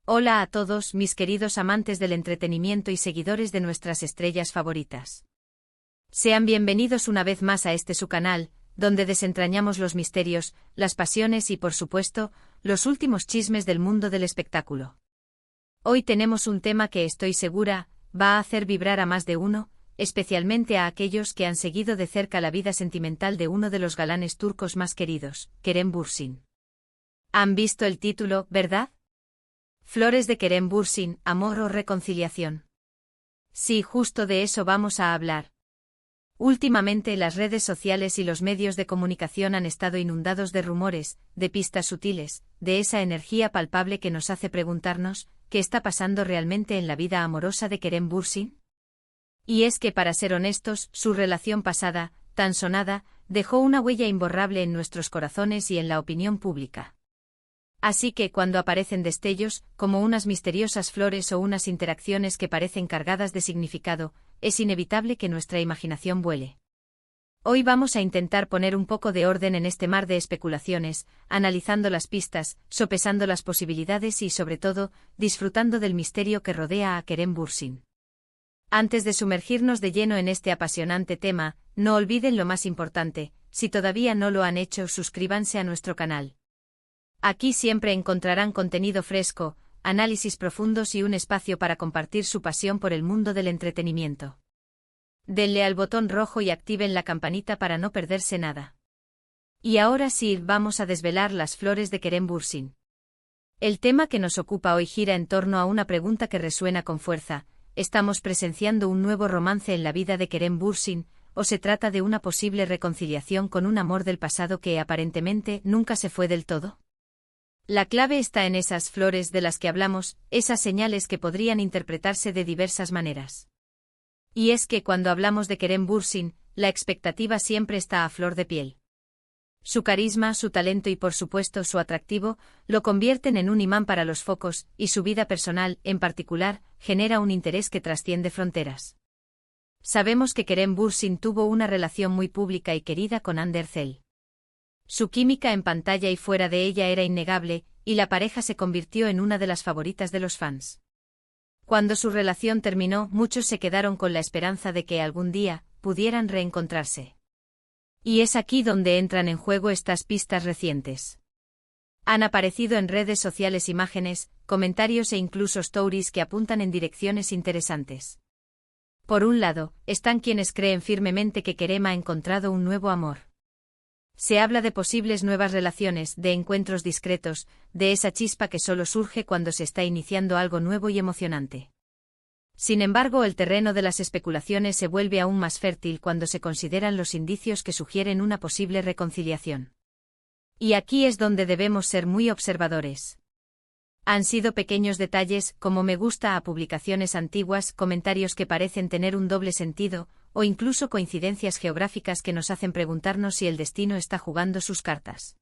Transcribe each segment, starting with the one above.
Hola a todos mis queridos amantes del entretenimiento y seguidores de nuestras estrellas favoritas. Sean bienvenidos una vez más a su canal, donde desentrañamos los misterios, las pasiones y por supuesto, los últimos chismes del mundo del espectáculo. Hoy tenemos un tema que estoy segura, va a hacer vibrar a más de uno, especialmente a aquellos que han seguido de cerca la vida sentimental de uno de los galanes turcos más queridos, Kerem Bürsin. ¿Han visto el título, verdad? Flores de Kerem Bürsin, amor o reconciliación. Sí, justo de eso vamos a hablar. Últimamente las redes sociales y los medios de comunicación han estado inundados de rumores, de pistas sutiles, de esa energía palpable que nos hace preguntarnos, ¿qué está pasando realmente en la vida amorosa de Kerem Bürsin? Y es que para ser honestos, su relación pasada, tan sonada, dejó una huella imborrable en nuestros corazones y en la opinión pública. Así que cuando aparecen destellos, como unas misteriosas flores o unas interacciones que parecen cargadas de significado, es inevitable que nuestra imaginación vuele. Hoy vamos a intentar poner un poco de orden en este mar de especulaciones, analizando las pistas, sopesando las posibilidades y sobre todo, disfrutando del misterio que rodea a Kerem Bürsin. Antes de sumergirnos de lleno en este apasionante tema, no olviden lo más importante, si todavía no lo han hecho, suscríbanse a nuestro canal. Aquí siempre encontrarán contenido fresco, análisis profundos y un espacio para compartir su pasión por el mundo del entretenimiento. Denle al botón rojo y activen la campanita para no perderse nada. Y ahora sí, vamos a desvelar las flores de Kerem Bürsin. El tema que nos ocupa hoy gira en torno a una pregunta que resuena con fuerza: ¿estamos presenciando un nuevo romance en la vida de Kerem Bürsin, o se trata de una posible reconciliación con un amor del pasado que aparentemente nunca se fue del todo? La clave está en esas flores de las que hablamos, esas señales que podrían interpretarse de diversas maneras. Y es que cuando hablamos de Kerem Bürsin, la expectativa siempre está a flor de piel. Su carisma, su talento y por supuesto su atractivo, lo convierten en un imán para los focos, y su vida personal, en particular, genera un interés que trasciende fronteras. Sabemos que Kerem Bürsin tuvo una relación muy pública y querida con Hande Erçel. Su química en pantalla y fuera de ella era innegable, y la pareja se convirtió en una de las favoritas de los fans. Cuando su relación terminó, muchos se quedaron con la esperanza de que algún día pudieran reencontrarse. Y es aquí donde entran en juego estas pistas recientes. Han aparecido en redes sociales imágenes, comentarios e incluso stories que apuntan en direcciones interesantes. Por un lado, están quienes creen firmemente que Kerem ha encontrado un nuevo amor. Se habla de posibles nuevas relaciones, de encuentros discretos, de esa chispa que solo surge cuando se está iniciando algo nuevo y emocionante. Sin embargo, el terreno de las especulaciones se vuelve aún más fértil cuando se consideran los indicios que sugieren una posible reconciliación. Y aquí es donde debemos ser muy observadores. Han sido pequeños detalles, como me gusta a publicaciones antiguas, comentarios que parecen tener un doble sentido, o incluso coincidencias geográficas que nos hacen preguntarnos si el destino está jugando sus cartas.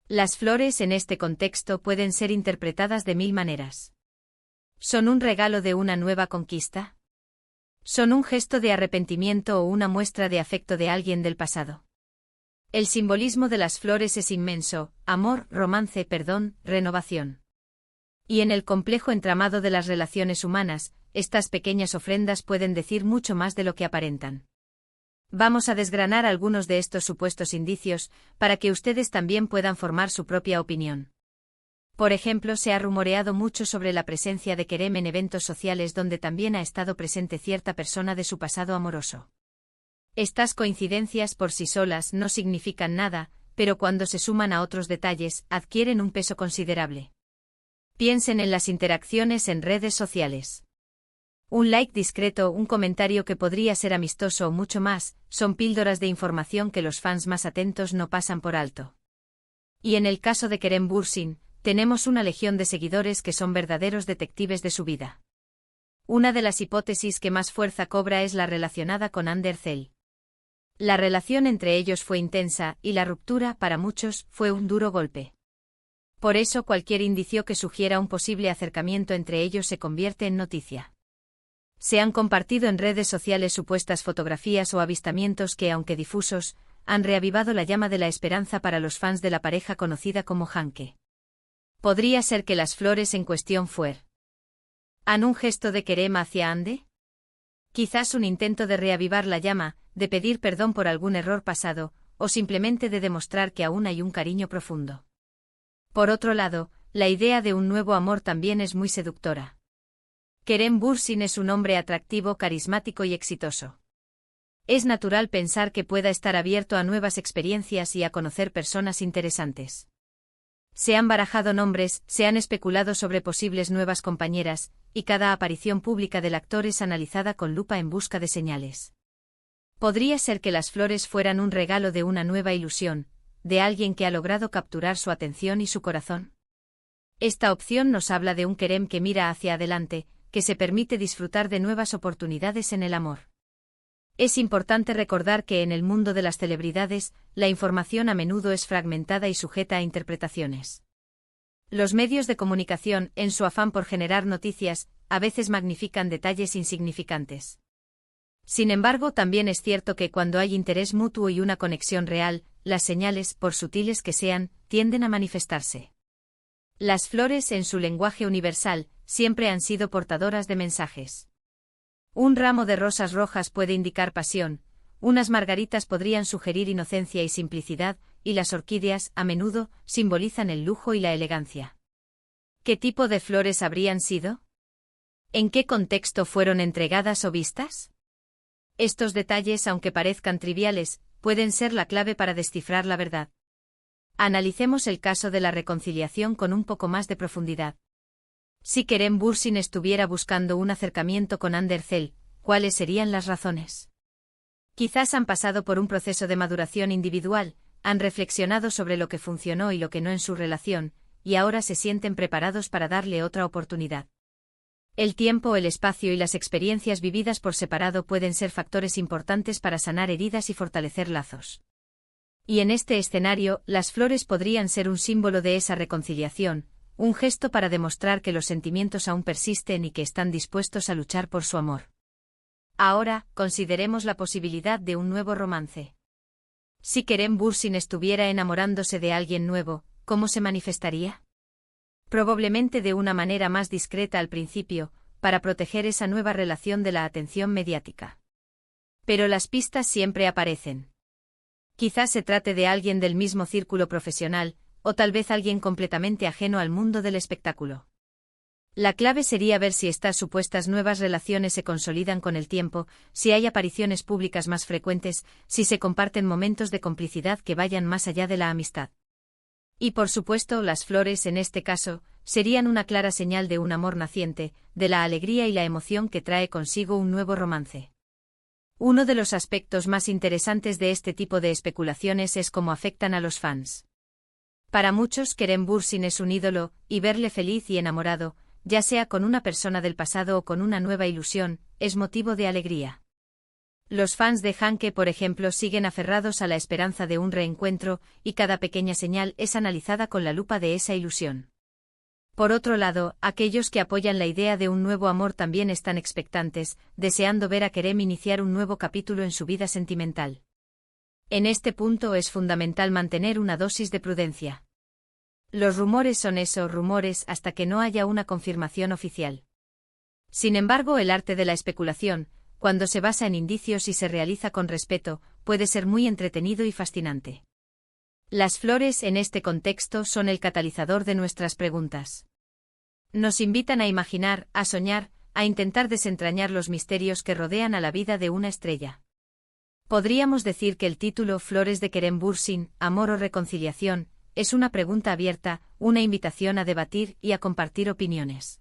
Las flores en este contexto pueden ser interpretadas de mil maneras. ¿Son un regalo de una nueva conquista? ¿Son un gesto de arrepentimiento o una muestra de afecto de alguien del pasado? El simbolismo de las flores es inmenso: amor, romance, perdón, renovación. Y en el complejo entramado de las relaciones humanas, estas pequeñas ofrendas pueden decir mucho más de lo que aparentan. Vamos a desgranar algunos de estos supuestos indicios, para que ustedes también puedan formar su propia opinión. Por ejemplo, se ha rumoreado mucho sobre la presencia de Kerem en eventos sociales donde también ha estado presente cierta persona de su pasado amoroso. Estas coincidencias por sí solas no significan nada, pero cuando se suman a otros detalles, adquieren un peso considerable. Piensen en las interacciones en redes sociales. Un like discreto, un comentario que podría ser amistoso o mucho más, son píldoras de información que los fans más atentos no pasan por alto. Y en el caso de Kerem Bürsin, tenemos una legión de seguidores que son verdaderos detectives de su vida. Una de las hipótesis que más fuerza cobra es la relacionada con Hande Erçel. La relación entre ellos fue intensa, y la ruptura, para muchos, fue un duro golpe. Por eso cualquier indicio que sugiera un posible acercamiento entre ellos se convierte en noticia. Se han compartido en redes sociales supuestas fotografías o avistamientos que, aunque difusos, han reavivado la llama de la esperanza para los fans de la pareja conocida como Hanke. Podría ser que las flores en cuestión fueran un gesto de Kerem hacia Ande. Quizás un intento de reavivar la llama, de pedir perdón por algún error pasado, o simplemente de demostrar que aún hay un cariño profundo. Por otro lado, la idea de un nuevo amor también es muy seductora. Kerem Bürsin es un hombre atractivo, carismático y exitoso. Es natural pensar que pueda estar abierto a nuevas experiencias y a conocer personas interesantes. Se han barajado nombres, se han especulado sobre posibles nuevas compañeras, y cada aparición pública del actor es analizada con lupa en busca de señales. Podría ser que las flores fueran un regalo de una nueva ilusión, de alguien que ha logrado capturar su atención y su corazón. Esta opción nos habla de un Kerem que mira hacia adelante, que se permite disfrutar de nuevas oportunidades en el amor. Es importante recordar que en el mundo de las celebridades, la información a menudo es fragmentada y sujeta a interpretaciones. Los medios de comunicación, en su afán por generar noticias, a veces magnifican detalles insignificantes. Sin embargo, también es cierto que cuando hay interés mutuo y una conexión real, las señales, por sutiles que sean, tienden a manifestarse. Las flores, en su lenguaje universal, siempre han sido portadoras de mensajes. Un ramo de rosas rojas puede indicar pasión, unas margaritas podrían sugerir inocencia y simplicidad, y las orquídeas, a menudo, simbolizan el lujo y la elegancia. ¿Qué tipo de flores habrían sido? ¿En qué contexto fueron entregadas o vistas? Estos detalles, aunque parezcan triviales, pueden ser la clave para descifrar la verdad. Analicemos el caso de la reconciliación con un poco más de profundidad. Si Kerem Bürsin estuviera buscando un acercamiento con Hande Erçel, ¿cuáles serían las razones? Quizás han pasado por un proceso de maduración individual, han reflexionado sobre lo que funcionó y lo que no en su relación, y ahora se sienten preparados para darle otra oportunidad. El tiempo, el espacio y las experiencias vividas por separado pueden ser factores importantes para sanar heridas y fortalecer lazos. Y en este escenario, las flores podrían ser un símbolo de esa reconciliación, un gesto para demostrar que los sentimientos aún persisten y que están dispuestos a luchar por su amor. Ahora, consideremos la posibilidad de un nuevo romance. Si Kerem Bürsin estuviera enamorándose de alguien nuevo, ¿cómo se manifestaría? Probablemente de una manera más discreta al principio, para proteger esa nueva relación de la atención mediática. Pero las pistas siempre aparecen. Quizás se trate de alguien del mismo círculo profesional, o tal vez alguien completamente ajeno al mundo del espectáculo. La clave sería ver si estas supuestas nuevas relaciones se consolidan con el tiempo, si hay apariciones públicas más frecuentes, si se comparten momentos de complicidad que vayan más allá de la amistad. Y por supuesto, las flores en este caso, serían una clara señal de un amor naciente, de la alegría y la emoción que trae consigo un nuevo romance. Uno de los aspectos más interesantes de este tipo de especulaciones es cómo afectan a los fans. Para muchos, Kerem Bürsin es un ídolo, y verle feliz y enamorado, ya sea con una persona del pasado o con una nueva ilusión, es motivo de alegría. Los fans de Hanke, por ejemplo, siguen aferrados a la esperanza de un reencuentro, y cada pequeña señal es analizada con la lupa de esa ilusión. Por otro lado, aquellos que apoyan la idea de un nuevo amor también están expectantes, deseando ver a Kerem iniciar un nuevo capítulo en su vida sentimental. En este punto es fundamental mantener una dosis de prudencia. Los rumores son eso, rumores, hasta que no haya una confirmación oficial. Sin embargo, el arte de la especulación, cuando se basa en indicios y se realiza con respeto, puede ser muy entretenido y fascinante. Las flores en este contexto son el catalizador de nuestras preguntas. Nos invitan a imaginar, a soñar, a intentar desentrañar los misterios que rodean a la vida de una estrella. Podríamos decir que el título Flores de Kerem Bürsin, Amor o Reconciliación, es una pregunta abierta, una invitación a debatir y a compartir opiniones.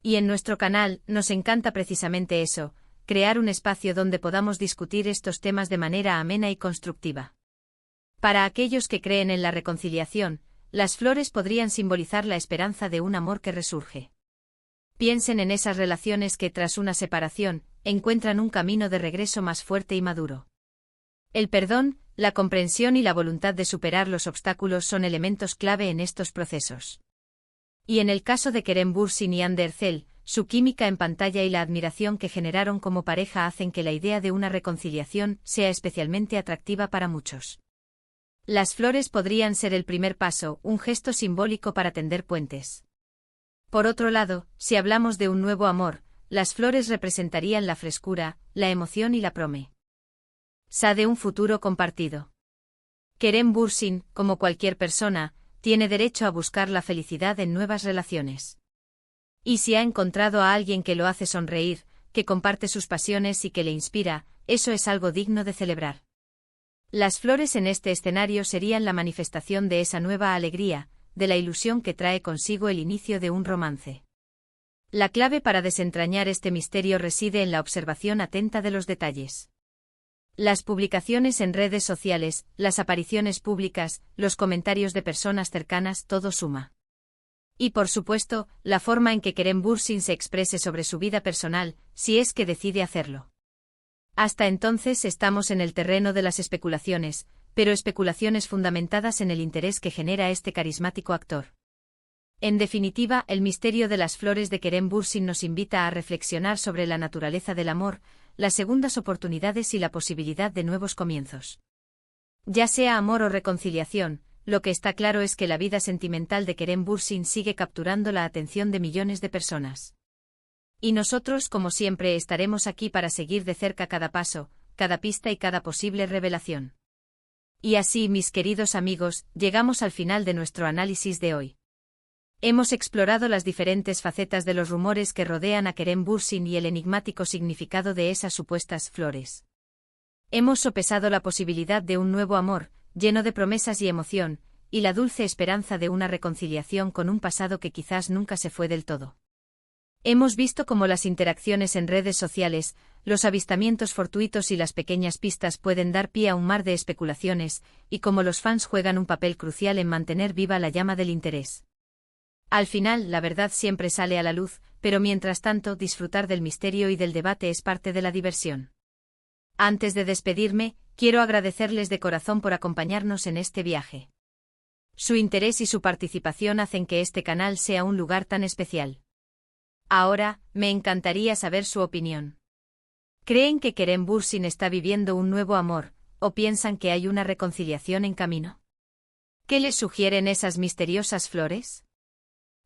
Y en nuestro canal, nos encanta precisamente eso, crear un espacio donde podamos discutir estos temas de manera amena y constructiva. Para aquellos que creen en la reconciliación, las flores podrían simbolizar la esperanza de un amor que resurge. Piensen en esas relaciones que tras una separación, encuentran un camino de regreso más fuerte y maduro. El perdón, la comprensión y la voluntad de superar los obstáculos son elementos clave en estos procesos. Y en el caso de Kerem Bürsin y Hande Erçel, su química en pantalla y la admiración que generaron como pareja hacen que la idea de una reconciliación sea especialmente atractiva para muchos. Las flores podrían ser el primer paso, un gesto simbólico para tender puentes. Por otro lado, si hablamos de un nuevo amor, las flores representarían la frescura, la emoción y la promesa de un futuro compartido. Kerem Bürsin, como cualquier persona, tiene derecho a buscar la felicidad en nuevas relaciones. Y si ha encontrado a alguien que lo hace sonreír, que comparte sus pasiones y que le inspira, eso es algo digno de celebrar. Las flores en este escenario serían la manifestación de esa nueva alegría, de la ilusión que trae consigo el inicio de un romance. La clave para desentrañar este misterio reside en la observación atenta de los detalles. Las publicaciones en redes sociales, las apariciones públicas, los comentarios de personas cercanas, todo suma. Y por supuesto, la forma en que Kerem Bürsin se exprese sobre su vida personal, si es que decide hacerlo. Hasta entonces estamos en el terreno de las especulaciones, pero especulaciones fundamentadas en el interés que genera este carismático actor. En definitiva, el misterio de las flores de Kerem Bürsin nos invita a reflexionar sobre la naturaleza del amor, las segundas oportunidades y la posibilidad de nuevos comienzos. Ya sea amor o reconciliación, lo que está claro es que la vida sentimental de Kerem Bürsin sigue capturando la atención de millones de personas. Y nosotros, como siempre, estaremos aquí para seguir de cerca cada paso, cada pista y cada posible revelación. Y así, mis queridos amigos, llegamos al final de nuestro análisis de hoy. Hemos explorado las diferentes facetas de los rumores que rodean a Kerem Bürsin y el enigmático significado de esas supuestas flores. Hemos sopesado la posibilidad de un nuevo amor, lleno de promesas y emoción, y la dulce esperanza de una reconciliación con un pasado que quizás nunca se fue del todo. Hemos visto cómo las interacciones en redes sociales, los avistamientos fortuitos y las pequeñas pistas pueden dar pie a un mar de especulaciones, y cómo los fans juegan un papel crucial en mantener viva la llama del interés. Al final, la verdad siempre sale a la luz, pero mientras tanto, disfrutar del misterio y del debate es parte de la diversión. Antes de despedirme, quiero agradecerles de corazón por acompañarnos en este viaje. Su interés y su participación hacen que este canal sea un lugar tan especial. Ahora, me encantaría saber su opinión. ¿Creen que Kerem Bürsin está viviendo un nuevo amor, o piensan que hay una reconciliación en camino? ¿Qué les sugieren esas misteriosas flores?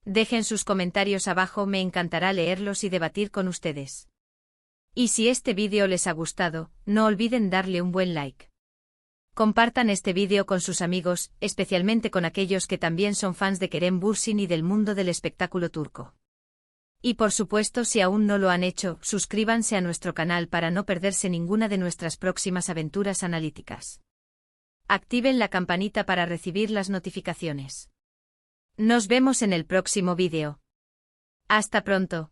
Dejen sus comentarios abajo, me encantará leerlos y debatir con ustedes. Y si este vídeo les ha gustado, no olviden darle un buen like. Compartan este vídeo con sus amigos, especialmente con aquellos que también son fans de Kerem Bürsin y del mundo del espectáculo turco. Y por supuesto, si aún no lo han hecho, suscríbanse a nuestro canal para no perderse ninguna de nuestras próximas aventuras analíticas. Activen la campanita para recibir las notificaciones. Nos vemos en el próximo vídeo. Hasta pronto.